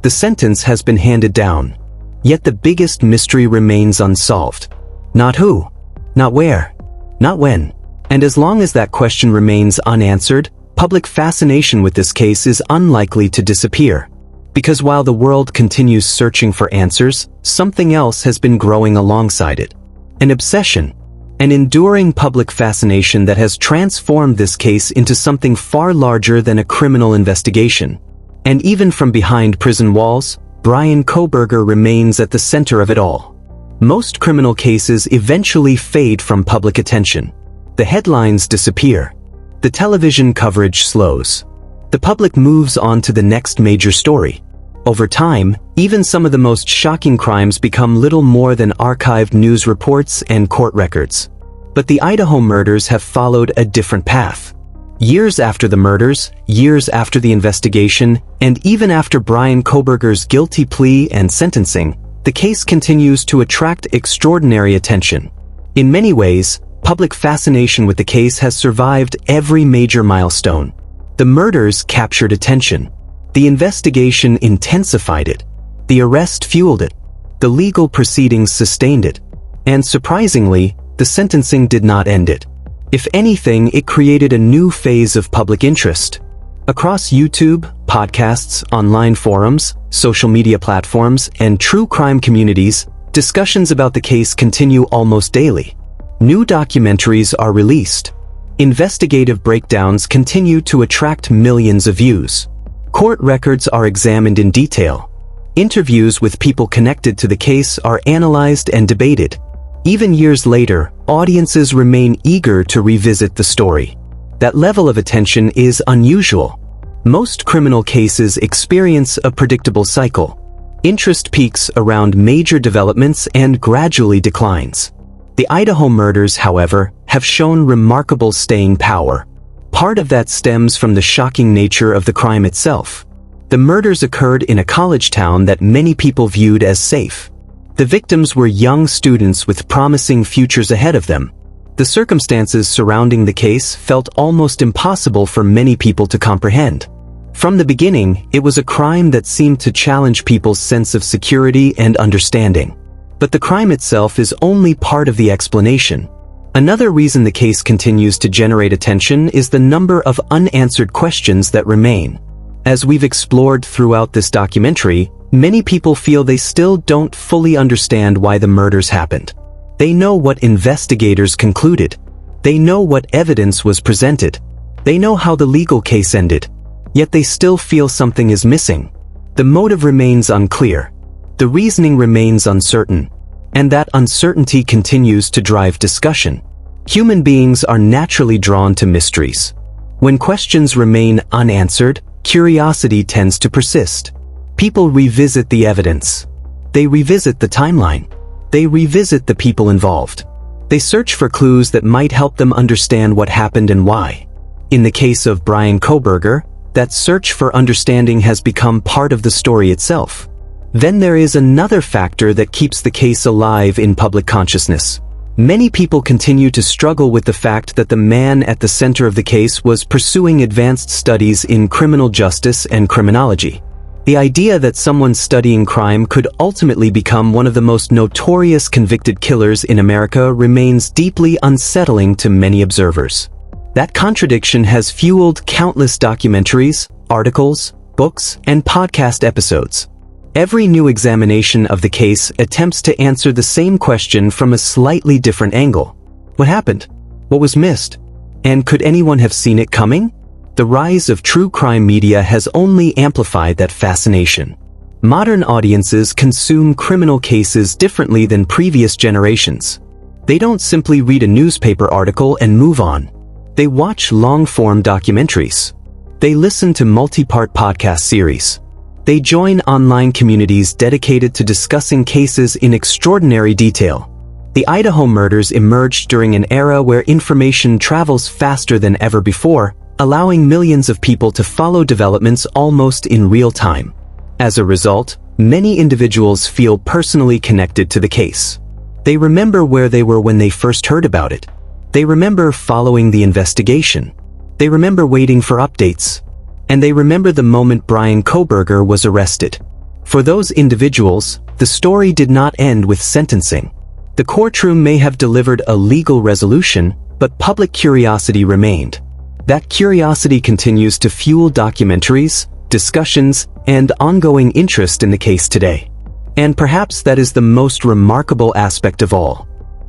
The sentence has been handed down. Yet the biggest mystery remains unsolved. Not who, not where, not when. And as long as that question remains unanswered, public fascination with this case is unlikely to disappear. Because while the world continues searching for answers, something else has been growing alongside it. An obsession. An enduring public fascination that has transformed this case into something far larger than a criminal investigation. And even from behind prison walls, Bryan Kohberger remains at the center of it all. Most criminal cases eventually fade from public attention. The headlines disappear. The television coverage slows. The public moves on to the next major story. Over time, even some of the most shocking crimes become little more than archived news reports and court records. But the Idaho murders have followed a different path. Years after the murders, years after the investigation, and even after Bryan Kohberger's guilty plea and sentencing, the case continues to attract extraordinary attention. In many ways, public fascination with the case has survived every major milestone. The murders captured attention. The investigation intensified it. The arrest fueled it. The legal proceedings sustained it. And surprisingly, the sentencing did not end it. If anything, it created a new phase of public interest. Across YouTube, podcasts, online forums, social media platforms, and true crime communities, discussions about the case continue almost daily. New documentaries are released. Investigative breakdowns continue to attract millions of views. Court records are examined in detail. Interviews with people connected to the case are analyzed and debated. Even years later, audiences remain eager to revisit the story. That level of attention is unusual. Most criminal cases experience a predictable cycle. Interest peaks around major developments and gradually declines. The Idaho murders, however, have shown remarkable staying power. Part of that stems from the shocking nature of the crime itself. The murders occurred in a college town that many people viewed as safe. The victims were young students with promising futures ahead of them. The circumstances surrounding the case felt almost impossible for many people to comprehend. From the beginning, it was a crime that seemed to challenge people's sense of security and understanding. But the crime itself is only part of the explanation. Another reason the case continues to generate attention is the number of unanswered questions that remain. As we've explored throughout this documentary, many people feel they still don't fully understand why the murders happened. They know what investigators concluded. They know what evidence was presented. They know how the legal case ended. Yet they still feel something is missing. The motive remains unclear. The reasoning remains uncertain. And that uncertainty continues to drive discussion. Human beings are naturally drawn to mysteries. When questions remain unanswered, curiosity tends to persist. People revisit the evidence. They revisit the timeline. They revisit the people involved. They search for clues that might help them understand what happened and why. In the case of Bryan Kohberger, that search for understanding has become part of the story itself. Then there is another factor that keeps the case alive in public consciousness. Many people continue to struggle with the fact that the man at the center of the case was pursuing advanced studies in criminal justice and criminology. The idea that someone studying crime could ultimately become one of the most notorious convicted killers in America remains deeply unsettling to many observers. That contradiction has fueled countless documentaries, articles, books, and podcast episodes. Every new examination of the case attempts to answer the same question from a slightly different angle. What happened? What was missed? And could anyone have seen it coming? The rise of true crime media has only amplified that fascination. Modern audiences consume criminal cases differently than previous generations. They don't simply read a newspaper article and move on. They watch long-form documentaries. They listen to multi-part podcast series. They join online communities dedicated to discussing cases in extraordinary detail. The Idaho murders emerged during an era where information travels faster than ever before, allowing millions of people to follow developments almost in real time. As a result, many individuals feel personally connected to the case. They remember where they were when they first heard about it. They remember following the investigation. They remember waiting for updates. And they remember the moment Bryan Kohberger was arrested. For those individuals, the story did not end with sentencing. The courtroom may have delivered a legal resolution, but public curiosity remained. That curiosity continues to fuel documentaries, discussions, and ongoing interest in the case today. And perhaps that is the most remarkable aspect of all.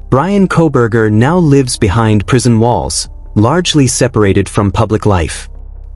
Bryan Kohberger now lives behind prison walls, largely separated from public life.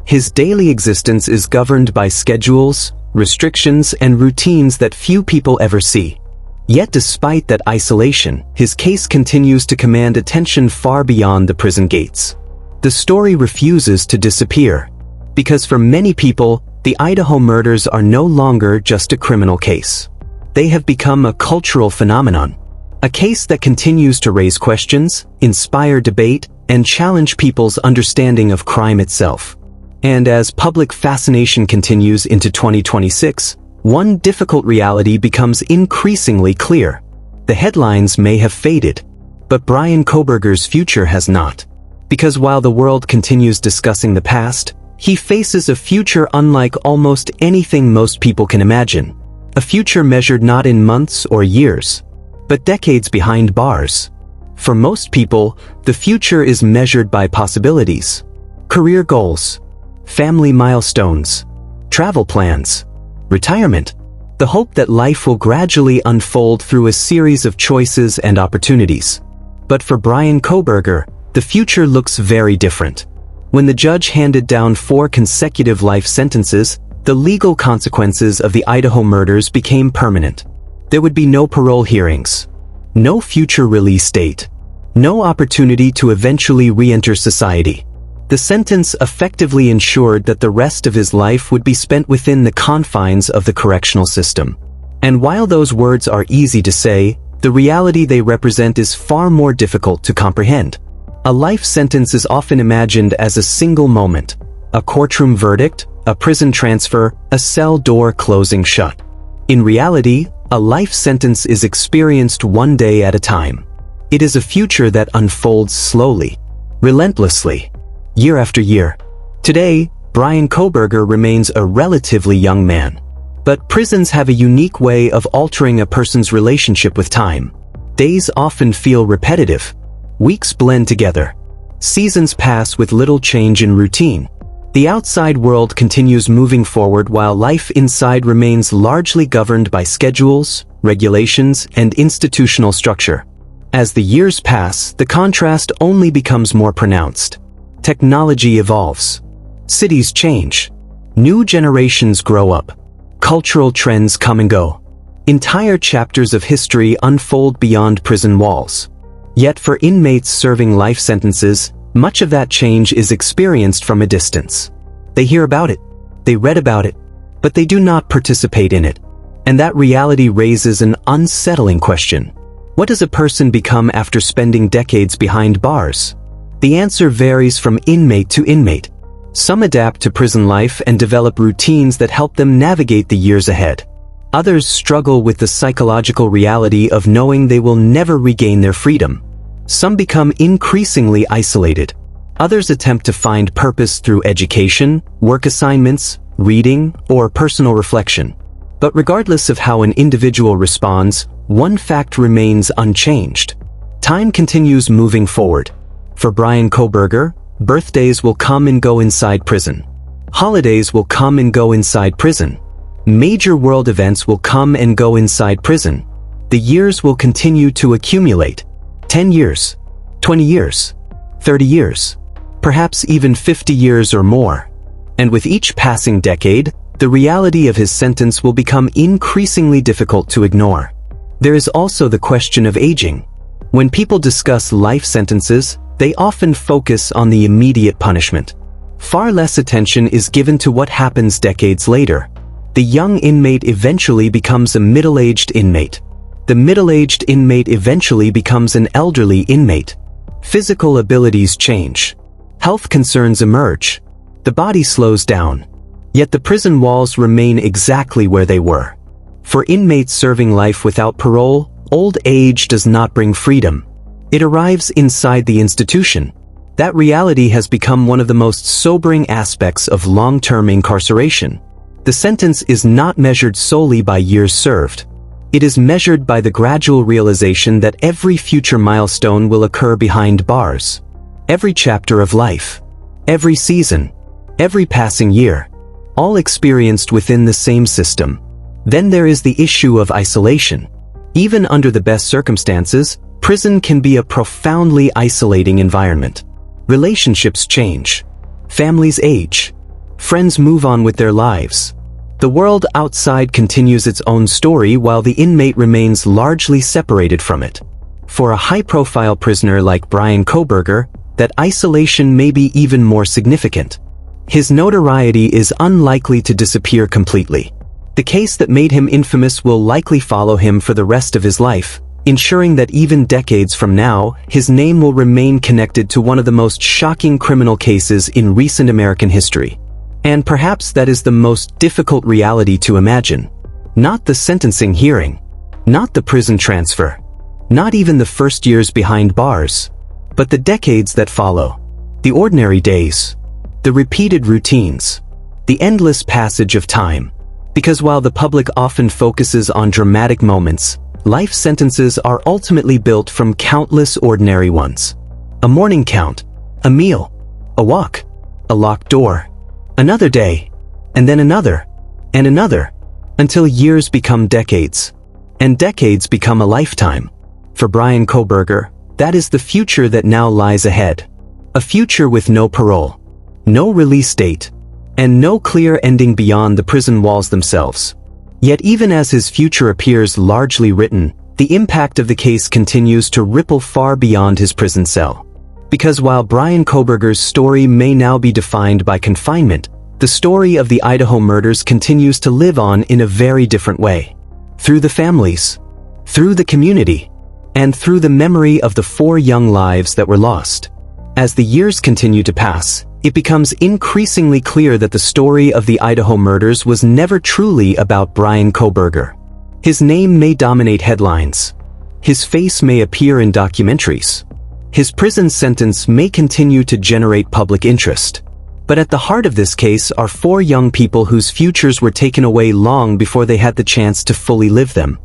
His daily existence is governed by schedules, restrictions, and routines that few people ever see. Yet despite that isolation, his case continues to command attention far beyond the prison gates. The story refuses to disappear, because for many people, the Idaho murders are no longer just a criminal case. They have become a cultural phenomenon. A case that continues to raise questions, inspire debate, and challenge people's understanding of crime itself. And as public fascination continues into 2026, one difficult reality becomes increasingly clear. The headlines may have faded, but Bryan Kohberger's future has not. Because while the world continues discussing the past, he faces a future unlike almost anything most people can imagine. A future measured not in months or years, but decades behind bars. For most people, the future is measured by possibilities, career goals, family milestones, travel plans, retirement, the hope that life will gradually unfold through a series of choices and opportunities. But for Bryan Kohberger, the future looks very different. When the judge handed down 4 consecutive life sentences, the legal consequences of the Idaho murders became permanent. There would be no parole hearings, no future release date, no opportunity to eventually re-enter society. The sentence effectively ensured that the rest of his life would be spent within the confines of the correctional system. And while those words are easy to say, the reality they represent is far more difficult to comprehend. A life sentence is often imagined as a single moment, a courtroom verdict, a prison transfer, a cell door closing shut. In reality, a life sentence is experienced one day at a time. It is a future that unfolds slowly, relentlessly, year after year. Today, Bryan Kohberger remains a relatively young man. But prisons have a unique way of altering a person's relationship with time. Days often feel repetitive. Weeks blend together. Seasons pass with little change in routine. The outside world continues moving forward while life inside remains largely governed by schedules, regulations, and institutional structure. As the years pass, the contrast only becomes more pronounced. Technology evolves. Cities change. New generations grow up. Cultural trends come and go. Entire chapters of history unfold beyond prison walls. Yet for inmates serving life sentences, much of that change is experienced from a distance. They hear about it, they read about it, but they do not participate in it. And that reality raises an unsettling question. What does a person become after spending decades behind bars? The answer varies from inmate to inmate. Some adapt to prison life and develop routines that help them navigate the years ahead. Others struggle with the psychological reality of knowing they will never regain their freedom. Some become increasingly isolated. Others attempt to find purpose through education, work assignments, reading, or personal reflection. But regardless of how an individual responds, one fact remains unchanged. Time continues moving forward. For Bryan Kohberger, birthdays will come and go inside prison. Holidays will come and go inside prison. Major world events will come and go inside prison. The years will continue to accumulate. 10 years, 20 years, 30 years, perhaps even 50 years or more. And with each passing decade, the reality of his sentence will become increasingly difficult to ignore. There is also the question of aging. When people discuss life sentences, they often focus on the immediate punishment. Far less attention is given to what happens decades later. The young inmate eventually becomes a middle-aged inmate. The middle-aged inmate eventually becomes an elderly inmate. Physical abilities change. Health concerns emerge. The body slows down. Yet the prison walls remain exactly where they were. For inmates serving life without parole, old age does not bring freedom. It arrives inside the institution. That reality has become one of the most sobering aspects of long-term incarceration. The sentence is not measured solely by years served. It is measured by the gradual realization that every future milestone will occur behind bars. Every chapter of life, every season, every passing year, all experienced within the same system. Then there is the issue of isolation. Even under the best circumstances, prison can be a profoundly isolating environment. Relationships change. Families age. Friends move on with their lives. The world outside continues its own story while the inmate remains largely separated from it. For a high-profile prisoner like Bryan Kohberger, that isolation may be even more significant. His notoriety is unlikely to disappear completely. The case that made him infamous will likely follow him for the rest of his life, ensuring that even decades from now, his name will remain connected to one of the most shocking criminal cases in recent American history. And perhaps that is the most difficult reality to imagine. Not the sentencing hearing, not the prison transfer, not even the first years behind bars, but the decades that follow, the ordinary days, the repeated routines, the endless passage of time. Because while the public often focuses on dramatic moments, life sentences are ultimately built from countless ordinary ones. A morning count, a meal, a walk, a locked door, another day, and then another, and another, until years become decades, and decades become a lifetime. For Bryan Kohberger, that is the future that now lies ahead. A future with no parole, no release date, and no clear ending beyond the prison walls themselves. Yet even as his future appears largely written, the impact of the case continues to ripple far beyond his prison cell. Because while Bryan Kohberger's story may now be defined by confinement, the story of the Idaho murders continues to live on in a very different way. Through the families, through the community, and through the memory of the 4 young lives that were lost. As the years continue to pass, it becomes increasingly clear that the story of the Idaho murders was never truly about Bryan Kohberger. His name may dominate headlines. His face may appear in documentaries. His prison sentence may continue to generate public interest. But at the heart of this case are 4 young people whose futures were taken away long before they had the chance to fully live them.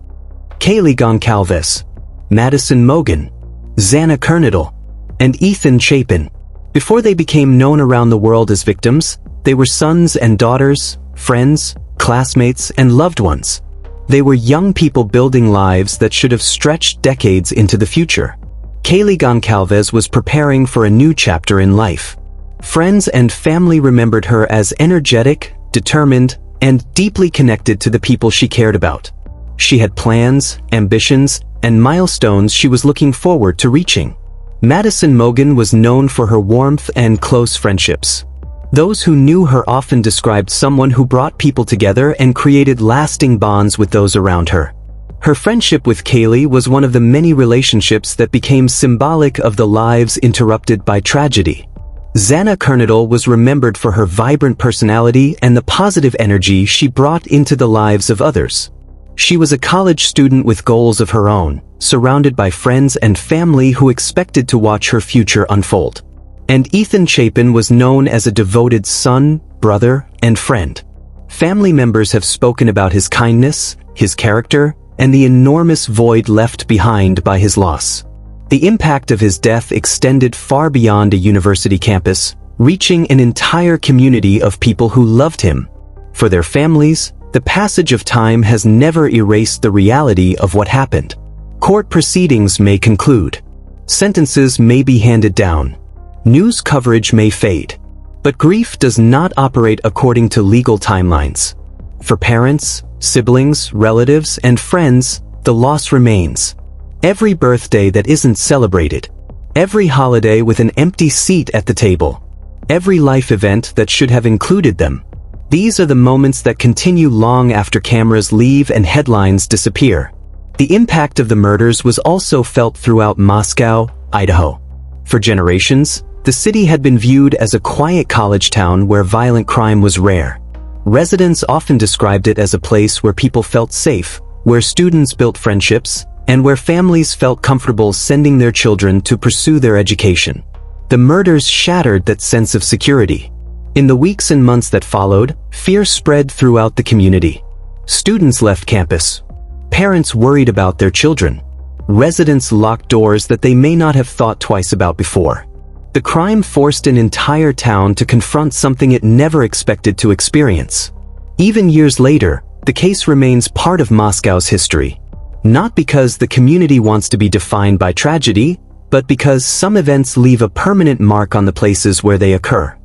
Kaylee Goncalves, Madison Mogen, Xana Kernodle, and Ethan Chapin. Before they became known around the world as victims, they were sons and daughters, friends, classmates, and loved ones. They were young people building lives that should have stretched decades into the future. Kaylee Goncalves was preparing for a new chapter in life. Friends and family remembered her as energetic, determined, and deeply connected to the people she cared about. She had plans, ambitions, and milestones she was looking forward to reaching. Madison Mogen was known for her warmth and close friendships. Those who knew her often described someone who brought people together and created lasting bonds with those around her. Her friendship with Kaylee was one of the many relationships that became symbolic of the lives interrupted by tragedy. Xana Kernodle was remembered for her vibrant personality and the positive energy she brought into the lives of others. She was a college student with goals of her own, surrounded by friends and family who expected to watch her future unfold. And Ethan Chapin was known as a devoted son, brother, and friend. Family members have spoken about his kindness, his character, and the enormous void left behind by his loss. The impact of his death extended far beyond a university campus, reaching an entire community of people who loved him. For their families, the passage of time has never erased the reality of what happened. Court proceedings may conclude. Sentences may be handed down. News coverage may fade. But grief does not operate according to legal timelines. For parents, siblings, relatives, and friends, the loss remains. Every birthday that isn't celebrated. Every holiday with an empty seat at the table. Every life event that should have included them. These are the moments that continue long after cameras leave and headlines disappear. The impact of the murders was also felt throughout Moscow, Idaho. For generations, the city had been viewed as a quiet college town where violent crime was rare. Residents often described it as a place where people felt safe, where students built friendships, and where families felt comfortable sending their children to pursue their education. The murders shattered that sense of security. In the weeks and months that followed, fear spread throughout the community. Students left campus. Parents worried about their children. Residents locked doors that they may not have thought twice about before. The crime forced an entire town to confront something it never expected to experience. Even years later, the case remains part of Moscow's history. Not because the community wants to be defined by tragedy, but because some events leave a permanent mark on the places where they occur.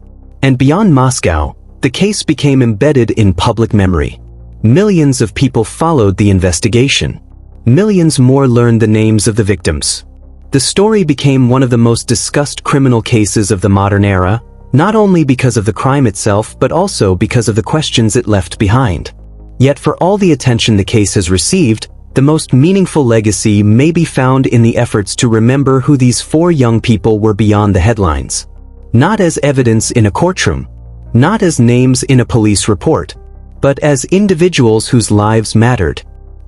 And beyond Moscow, the case became embedded in public memory. Millions of people followed the investigation. Millions more learned the names of the victims. The story became one of the most discussed criminal cases of the modern era, not only because of the crime itself but also because of the questions it left behind. Yet for all the attention the case has received, the most meaningful legacy may be found in the efforts to remember who these four young people were beyond the headlines. Not as evidence in a courtroom, not as names in a police report, but as individuals whose lives mattered,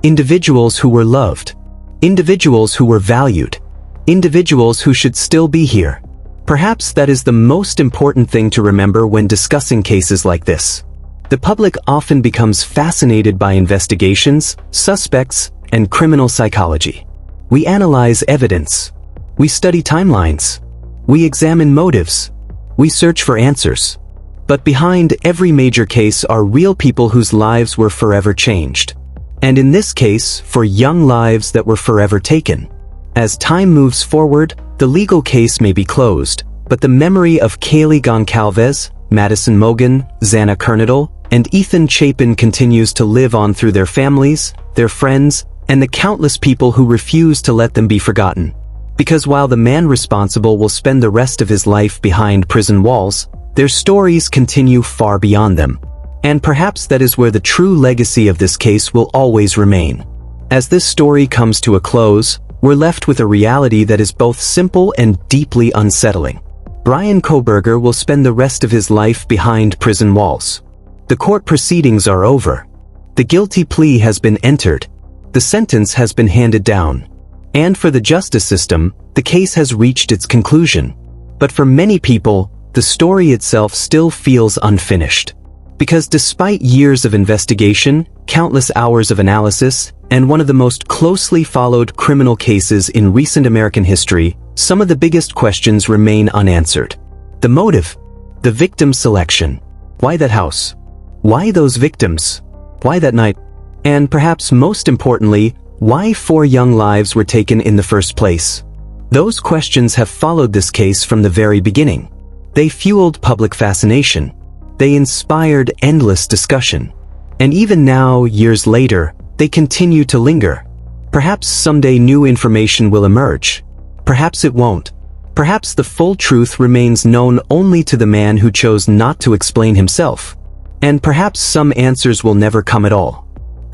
individuals who were loved, individuals who were valued, individuals who should still be here. Perhaps that is the most important thing to remember when discussing cases like this. The public often becomes fascinated by investigations, suspects, and criminal psychology. We analyze evidence. We study timelines. We examine motives. We search for answers. But behind every major case are real people whose lives were forever changed. And in this case, for young lives that were forever taken. As time moves forward, the legal case may be closed, but the memory of Kaylee Goncalves, Madison Mogen, Xana Kernodle, and Ethan Chapin continues to live on through their families, their friends, and the countless people who refuse to let them be forgotten. Because while the man responsible will spend the rest of his life behind prison walls, their stories continue far beyond them. And perhaps that is where the true legacy of this case will always remain. As this story comes to a close, we're left with a reality that is both simple and deeply unsettling. Bryan Kohberger will spend the rest of his life behind prison walls. The court proceedings are over. The guilty plea has been entered. The sentence has been handed down. And for the justice system, the case has reached its conclusion. But for many people, the story itself still feels unfinished. Because despite years of investigation, countless hours of analysis, and one of the most closely followed criminal cases in recent American history, some of the biggest questions remain unanswered. The motive, the victim selection. Why that house? Why those victims? Why that night? And perhaps most importantly, why 4 young lives were taken in the first place? Those questions have followed this case from the very beginning. They fueled public fascination. They inspired endless discussion. And even now, years later, they continue to linger. Perhaps someday new information will emerge. Perhaps it won't. Perhaps the full truth remains known only to the man who chose not to explain himself. And perhaps some answers will never come at all.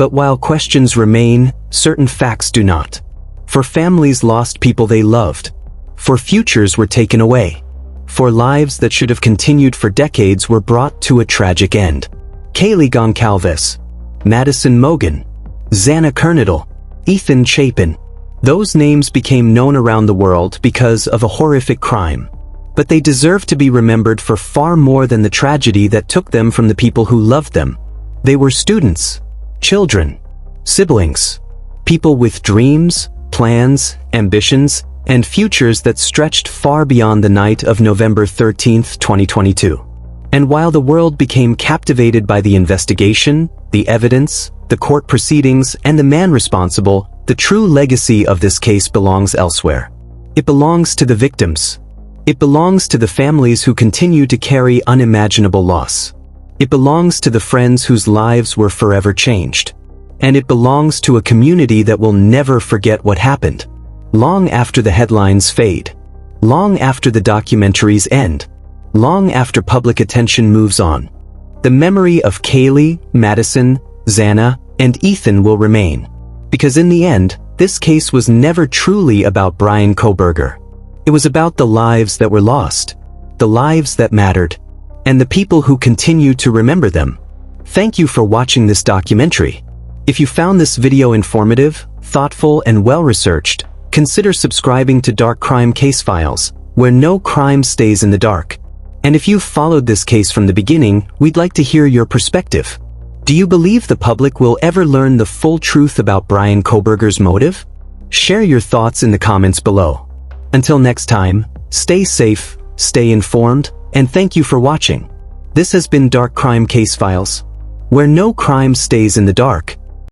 But while questions remain, certain facts do not. For families lost people they loved. For futures were taken away. For lives that should have continued for decades were brought to a tragic end. Kaylee Goncalves, Madison Mogen, Xana Kernodle, Ethan Chapin. Those names became known around the world because of a horrific crime. But they deserve to be remembered for far more than the tragedy that took them from the people who loved them. They were students, children, siblings, people with dreams, plans, ambitions, and futures that stretched far beyond the night of November 13, 2022. And while the world became captivated by the investigation, the evidence, the court proceedings, and the man responsible, the true legacy of this case belongs elsewhere. It belongs to the victims. It belongs to the families who continue to carry unimaginable loss. It belongs to the friends whose lives were forever changed. And it belongs to a community that will never forget what happened. Long after the headlines fade. Long after the documentaries end. Long after public attention moves on. The memory of Kaylee, Madison, Xana, and Ethan will remain. Because in the end, this case was never truly about Bryan Kohberger. It was about the lives that were lost, the lives that mattered, and the people who continue to remember them. Thank you for watching this documentary. If you found this video informative, thoughtful, and well-researched, consider subscribing to Dark Crime Casefiles, where no crime stays in the dark. And if you've followed this case from the beginning, we'd like to hear your perspective. Do you believe the public will ever learn the full truth about Bryan Kohberger's motive? Share your thoughts in the comments below. Until next time, stay safe, stay informed, and thank you for watching. This has been Dark Crime Casefiles, where no crime stays in the dark.